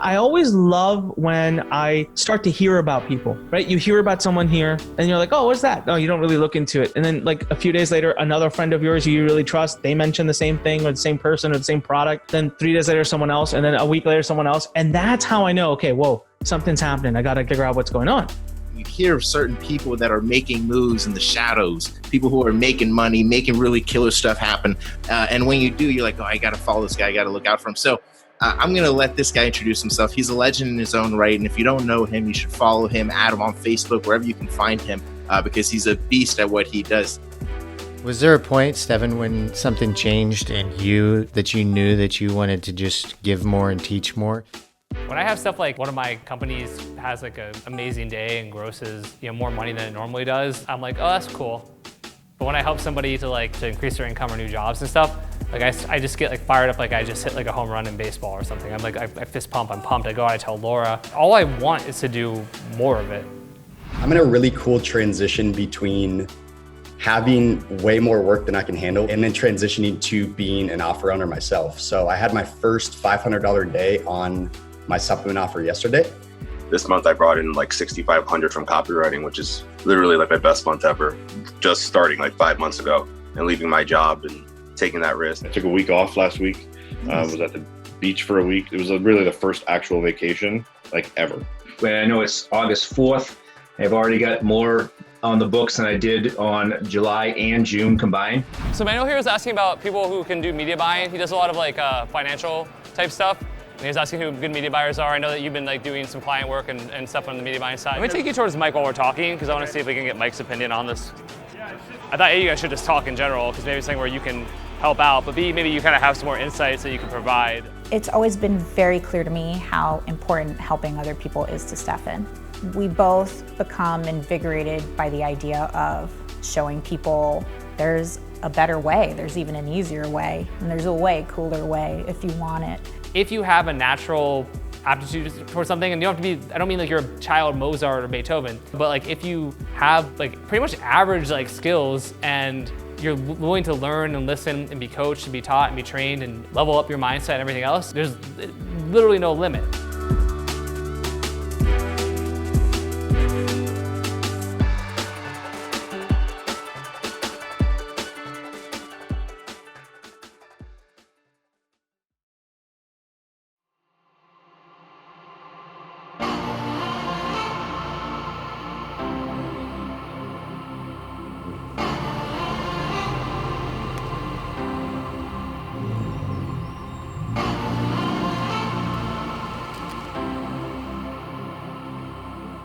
I always love when I start to hear about people, right? You hear about someone here and you're like, oh, what's that? No, you don't really look into it. And then like a few days later, another friend of yours who you really trust, they mention the same thing or the same person or the same product. Then 3 days later, someone else. And then a week later, someone else. And that's how I know, okay, whoa, something's happening. I got to figure out what's going on. You hear of certain people that are making moves in the shadows, people who are making money, making really killer stuff happen. And when you do, you're like, oh, I got to follow this guy. I got to look out for him. So I'm going to let this guy introduce himself. He's a legend in his own right. And if you don't know him, you should follow him, add him on Facebook, wherever you can find him, because he's a beast at what he does. Was there a point, Stefan, when something changed in you that you knew that you wanted to just give more and teach more? When I have stuff like one of my companies has like an amazing day and grosses more money than it normally does, I'm like, oh, that's cool. But when I help somebody to increase their income or new jobs and stuff, like I just get like fired up like I just hit like a home run in baseball or something. I'm like, I fist pump, I'm pumped. I go out, I tell Laura. All I want is to do more of it. I'm in a really cool transition between having way more work than I can handle and then transitioning to being an offer owner myself. So I had my first $500 day on my supplement offer yesterday. This month I brought in like $6,500 from copywriting, which is literally like my best month ever. Just starting like 5 months ago and leaving my job and taking that risk. I took a week off last week. Was at the beach for a week. It was really the first actual vacation like ever. When I know it's August 4th, I've already got more on the books than I did on July and June combined. So Manuel here was asking about people who can do media buying. He does a lot of like financial type stuff. And he was asking who good media buyers are. I know that you've been like doing some client work and stuff on the media buying side. Let me take you towards Mike while we're talking, because I want to see if we can get Mike's opinion on this. I thought A, you guys should just talk in general, because maybe it's something where you can help out, but B, maybe you kind of have some more insights that you can provide. It's always been very clear to me how important helping other people is to Stefan. We both become invigorated by the idea of showing people there's a better way, there's even an easier way, and there's a way cooler way if you want it. If you have a natural aptitude for something, and you don't have to be, I don't mean like you're a child Mozart or Beethoven, but like if you have like pretty much average like skills and you're willing to learn and listen and be coached and be taught and be trained and level up your mindset and everything else, there's literally no limit.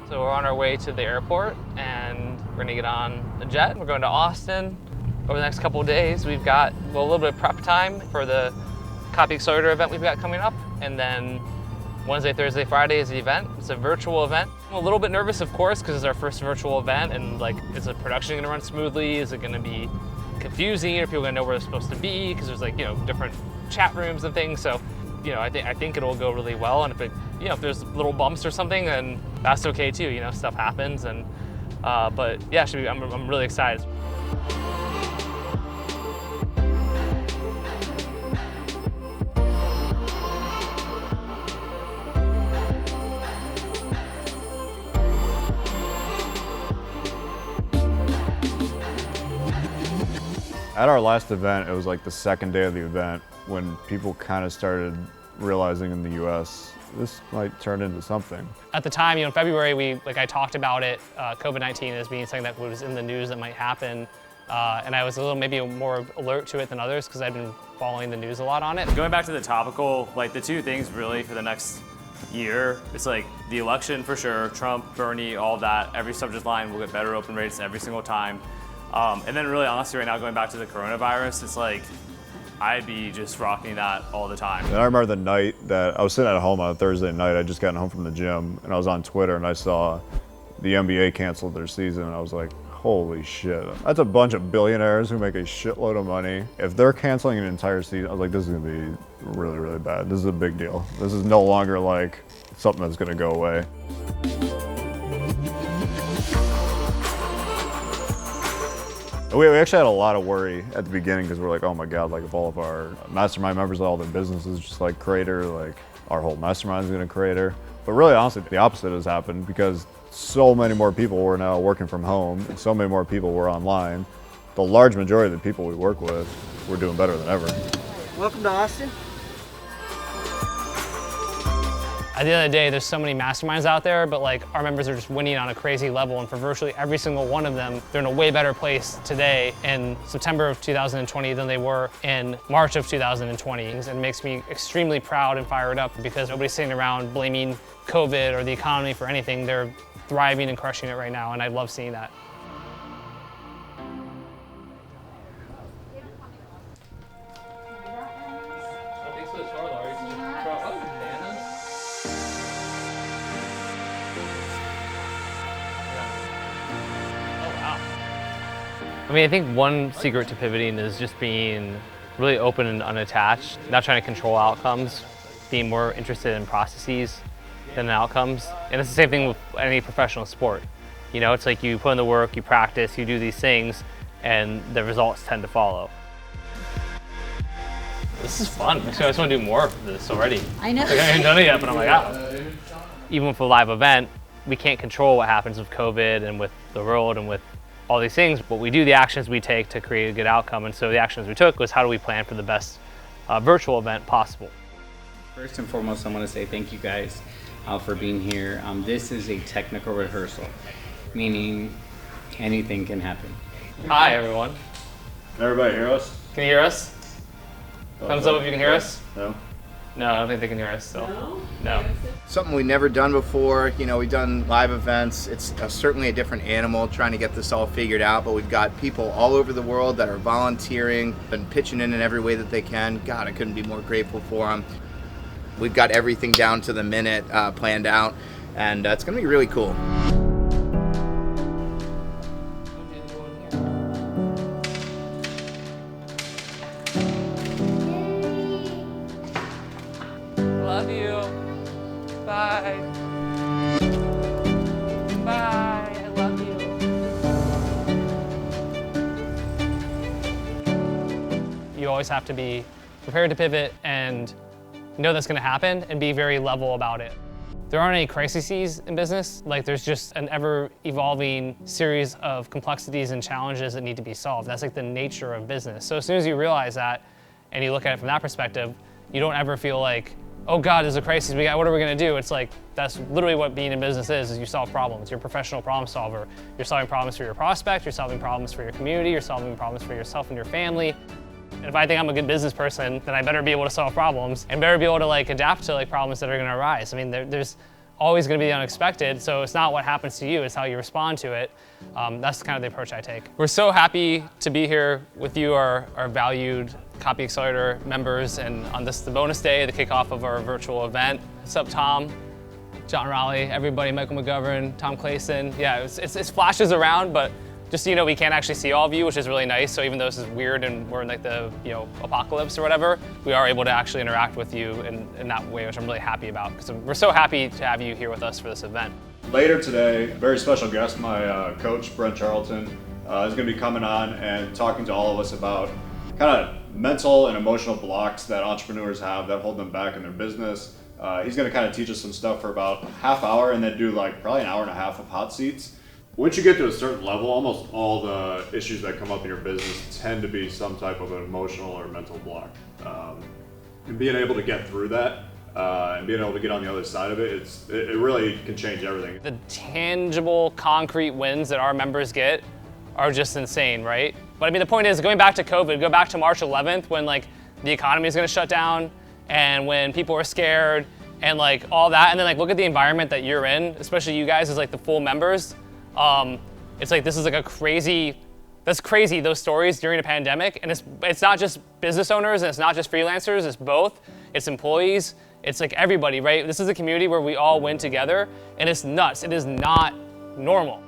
So we're on our way to the airport and we're gonna get on a jet. We're going to Austin over the next couple of days. We've got a little bit of prep time for the Copy Accelerator event we've got coming up. And then Wednesday, Thursday, Friday is the event. It's a virtual event. I'm a little bit nervous, of course, because it's our first virtual event, and like, is the production gonna run smoothly? Is it gonna be confusing? Are people gonna know where they're supposed to be? Because there's like, different chat rooms and things. So, I think it'll go really well. And if there's little bumps or something, then that's okay too. Stuff happens. And but yeah, I'm really excited. At our last event, it was like the second day of the event when people kind of started realizing in the US, this might turn into something. At the time, in February, I talked about it, COVID-19 as being something that was in the news that might happen. And I was a little maybe more alert to it than others because I've been following the news a lot on it. Going back to the topical, the two things really for the next year, it's like the election for sure, Trump, Bernie, all of that. Every subject line will get better open rates every single time. And then really honestly right now, going back to the coronavirus, it's like, I'd be just rocking that all the time. And I remember the night that I was sitting at home on a Thursday night, I just gotten home from the gym and I was on Twitter and I saw the NBA canceled their season and I was like, holy shit. That's a bunch of billionaires who make a shitload of money. If they're canceling an entire season, I was like, this is gonna be really, really bad. This is a big deal. This is no longer like something that's gonna go away. We actually had a lot of worry at the beginning because we're like, oh my God, if all of our mastermind members, all their businesses, just Creator, our whole mastermind is going to crater. But really, honestly, the opposite has happened because so many more people were now working from home and so many more people were online. The large majority of the people we work with, we're doing better than ever. Welcome to Austin. At the end of the day, there's so many masterminds out there, but like our members are just winning on a crazy level, and for virtually every single one of them, they're in a way better place today in September of 2020 than they were in March of 2020. And it makes me extremely proud and fired up because nobody's sitting around blaming COVID or the economy for anything. They're thriving and crushing it right now, and I love seeing that. I mean, I think one secret to pivoting is just being really open and unattached, not trying to control outcomes, being more interested in processes than in outcomes. And it's the same thing with any professional sport. You know, it's like you put in the work, you practice, you do these things, and the results tend to follow. This is fun. Actually, I just want to do more of this already. I know. Like, I haven't done it yet, but I'm like, ah. Even with a live event, we can't control what happens with COVID and with the world and with all these things, but we do the actions we take to create a good outcome. And so the actions we took was how do we plan for the best virtual event possible. First and foremost, I want to say thank you guys for being here. This is a technical rehearsal, meaning anything can happen. Hi, everyone. Can everybody hear us? Can you hear us? Thumbs up if you can hear us. No. No, I don't think they can hear us still. No. Something we've never done before. You know, we've done live events. It's certainly a different animal trying to get this all figured out, but we've got people all over the world that are volunteering and pitching in every way that they can. God, I couldn't be more grateful for them. We've got everything down to the minute planned out, and it's going to be really cool. Love you. Bye. Bye. I love you. You always have to be prepared to pivot and know that's going to happen and be very level about it. There aren't any crises in business. Like, there's just an ever-evolving series of complexities and challenges that need to be solved. That's like the nature of business. So as soon as you realize that and you look at it from that perspective, you don't ever feel like, oh God, there's a crisis, what are we gonna do? It's like, that's literally what being in business is you solve problems. You're a professional problem solver. You're solving problems for your prospect, you're solving problems for your community, you're solving problems for yourself and your family. And if I think I'm a good business person, then I better be able to solve problems and better be able to like adapt to like problems that are gonna arise. I mean, there's always gonna be the unexpected, so it's not what happens to you, it's how you respond to it. That's kind of the approach I take. We're so happy to be here with you, our valued Copy Accelerator members, and on this, the bonus day, the kickoff of our virtual event. What's up, Tom? John Raleigh, everybody, Michael McGovern, Tom Clayson. Yeah, it's flashes around, but just so you know, we can't actually see all of you, which is really nice. So even though this is weird and we're in like the apocalypse or whatever, we are able to actually interact with you in that way, which I'm really happy about, because we're so happy to have you here with us for this event. Later today, very special guest, my coach, Brent Charlton, is going to be coming on and talking to all of us about kind of mental and emotional blocks that entrepreneurs have that hold them back in their business. He's going to kind of teach us some stuff for about half hour and then do like probably an hour and a half of hot seats. Once you get to a certain level, almost all the issues that come up in your business tend to be some type of an emotional or mental block. And being able to get through that and being able to get on the other side of it, it really can change everything. The tangible, concrete wins that our members get are just insane, right? But I mean, the point is, going back to COVID, go back to March 11th when like the economy is gonna shut down and when people are scared and like all that, and then like look at the environment that you're in, especially you guys as like the full members. It's like, this is like that's crazy, those stories during a pandemic. And it's not just business owners and it's not just freelancers, it's both. It's employees, it's like everybody, right? This is a community where we all win together and it's nuts. It is not normal.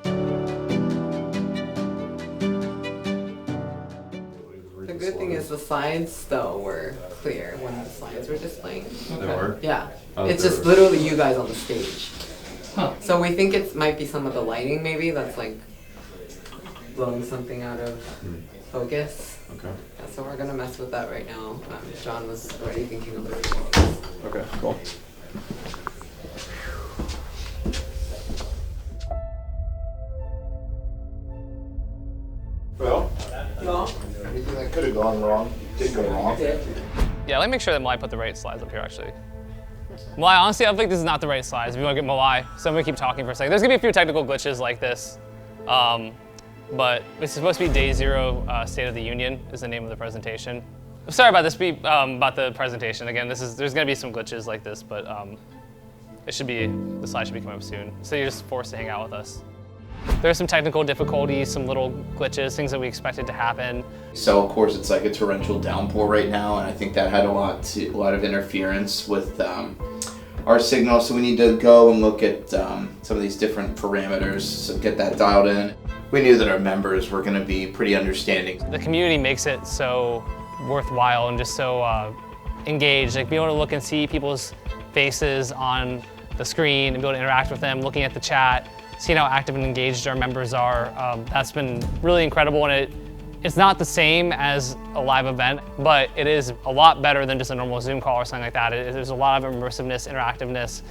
The good thing is the slides though were clear when the slides were displaying. They were? Yeah. Oh, it's just literally you guys on the stage. Huh. So we think it might be some of the lighting maybe that's like blowing something out of focus. Okay. Yeah, so we're gonna mess with that right now. John was already thinking of the response. Okay, cool. Anything that could have gone wrong did go wrong. Yeah, let me make sure that Malai put the right slides up here, actually. Malai, honestly, I think this is not the right slides. If you want to get Malai, so I'm going to keep talking for a second. There's going to be a few technical glitches like this, but it's supposed to be Day Zero State of the Union is the name of the presentation. Sorry about this, about the presentation. Again, there's going to be some glitches like this, but the slide should be coming up soon. So you're just forced to hang out with us. There's some technical difficulties, some little glitches, things that we expected to happen. So of course it's like a torrential downpour right now, and I think that had a lot of interference with our signal. So we need to go and look at some of these different parameters, so get that dialed in. We knew that our members were going to be pretty understanding. The community makes it so worthwhile and just so engaged. Like being able to look and see people's faces on the screen and be able to interact with them, looking at the chat, seeing how active and engaged our members are, that's been really incredible. And it's not the same as a live event, but it is a lot better than just a normal Zoom call or something like that. There's a lot of immersiveness, interactiveness.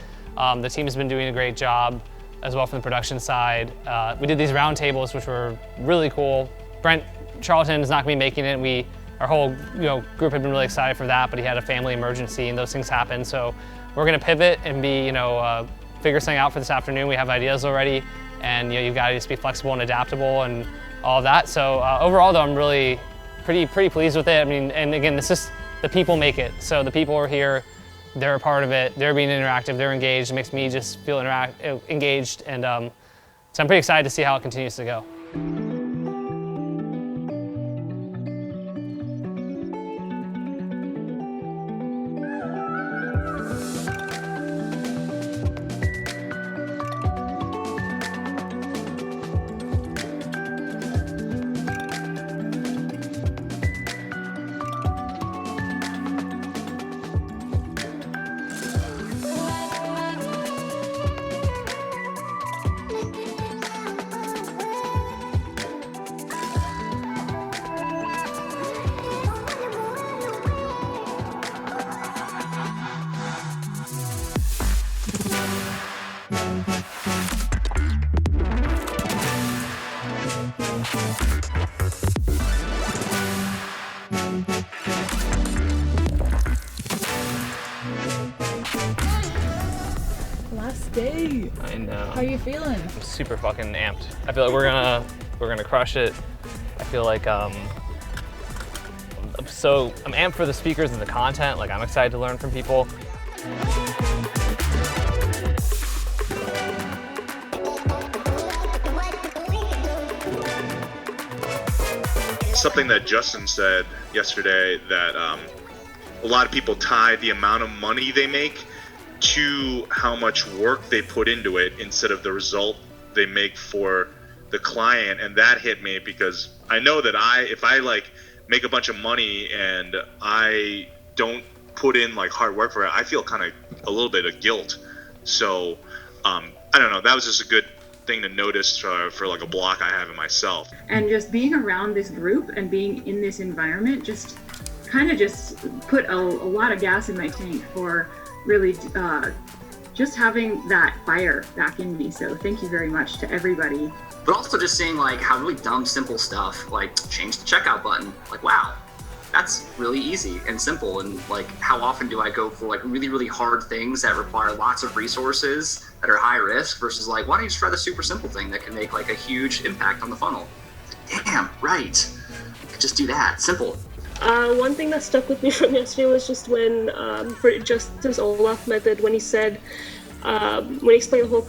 The team has been doing a great job as well from the production side. We did these roundtables, which were really cool. Brent Charlton is not going to be making it. Our whole group had been really excited for that, but he had a family emergency and those things happened. So we're going to pivot and figure something out for this afternoon. We have ideas already, and you've got to just be flexible and adaptable and all of that. So overall, though, I'm really pretty pleased with it. I mean, and again, the people make it. So the people are here, they're a part of it, they're being interactive, they're engaged. It makes me just feel engaged, and so I'm pretty excited to see how it continues to go. Last day. I know. How are you feeling? I'm super fucking amped. I feel like we're gonna crush it. I feel like I'm amped for the speakers and the content. Like I'm excited to learn from people. Something that Justin said yesterday, that a lot of people tie the amount of money they make to how much work they put into it instead of the result they make for the client. And that hit me because I know that if I like make a bunch of money and I don't put in like hard work for it, I feel kind of a little bit of guilt. So I don't know, that was just a good thing to notice for like a block I have in myself. And just being around this group and being in this environment just kind of just put a lot of gas in my tank for really just having that fire back in me. So thank you very much to everybody. But also just seeing like how really dumb, simple stuff, like change the checkout button. Like, wow, that's really easy and simple. And like, how often do I go for like really, really hard things that require lots of resources that are high risk versus like, why don't you just try the super simple thing that can make like a huge impact on the funnel? Damn, right. Just do that, simple. One thing that stuck with me from yesterday was just when, for Justin's Olaf method, when he said, when he explained the whole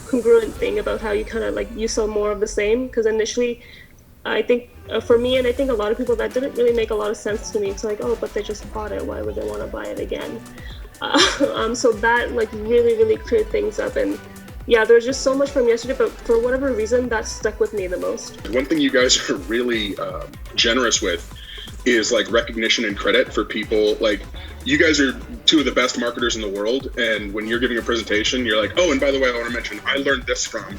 congruent thing about how you kind of like, you sell more of the same. Because initially, I think for me, and I think a lot of people, that didn't really make a lot of sense to me. It's like, oh, but they just bought it. Why would they want to buy it again? So that like really, really cleared things up. And yeah, there's just so much from yesterday, but for whatever reason, that stuck with me the most. One thing you guys are really generous with is like recognition and credit for people. Like, you guys are two of the best marketers in the world, and when you're giving a presentation, you're like, oh, and by the way, I want to mention, I learned this from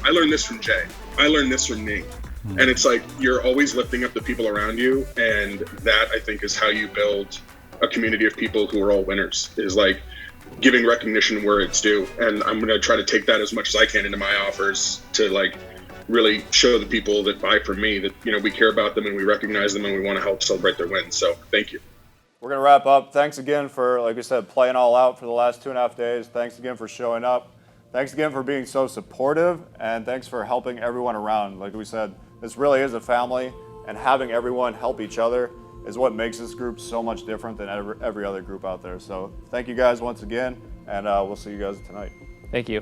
Jay, I learned this from Ning. And it's like, you're always lifting up the people around you, and that I think is how you build a community of people who are all winners, is like giving recognition where it's due. And I'm going to try to take that as much as I can into my offers to like really show the people that buy from me that, you know, we care about them and we recognize them and we want to help celebrate their wins. So thank you. We're going to wrap up. Thanks again for, like I said, playing all out for the last 2.5 days. Thanks again for showing up. Thanks again for being so supportive, and thanks for helping everyone around. Like we said, this really is a family, and having everyone help each other is what makes this group so much different than every other group out there. So thank you guys once again, and we'll see you guys tonight. Thank you.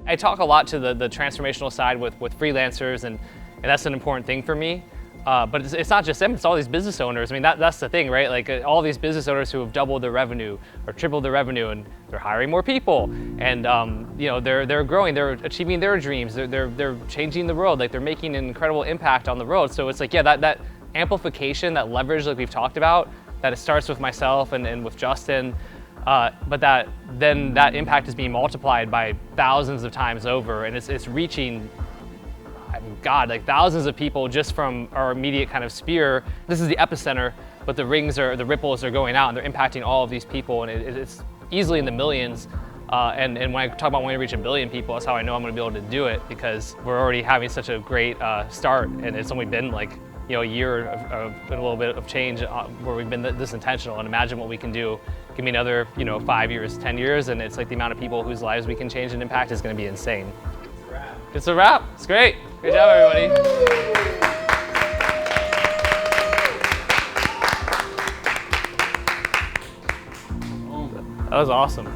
I talk a lot to the transformational side with freelancers, and that's an important thing for me. But it's not just them, it's all these business owners. I mean, that's the thing, right? Like all these business owners who have doubled their revenue or tripled their revenue, and they're hiring more people, and you know, they're growing, they're achieving their dreams, they're changing the world, like they're making an incredible impact on the world. So it's like, yeah, that amplification, that leverage like we've talked about, that it starts with myself and with Justin, but that impact is being multiplied by thousands of times over, and it's reaching, God, like thousands of people just from our immediate kind of sphere. This is the epicenter, but the ripples are going out and they're impacting all of these people, and it's easily in the millions. And when I talk about wanting to reach 1 billion people, that's how I know I'm going to be able to do it, because we're already having such a great start, and it's only been like, you know, a year of a little bit of change where we've been this intentional. And imagine what we can do. Give me another, you know, 5 years, 10 years, and it's like the amount of people whose lives we can change and impact is going to be insane. It's a wrap. It's great. Great job, everybody. That was awesome.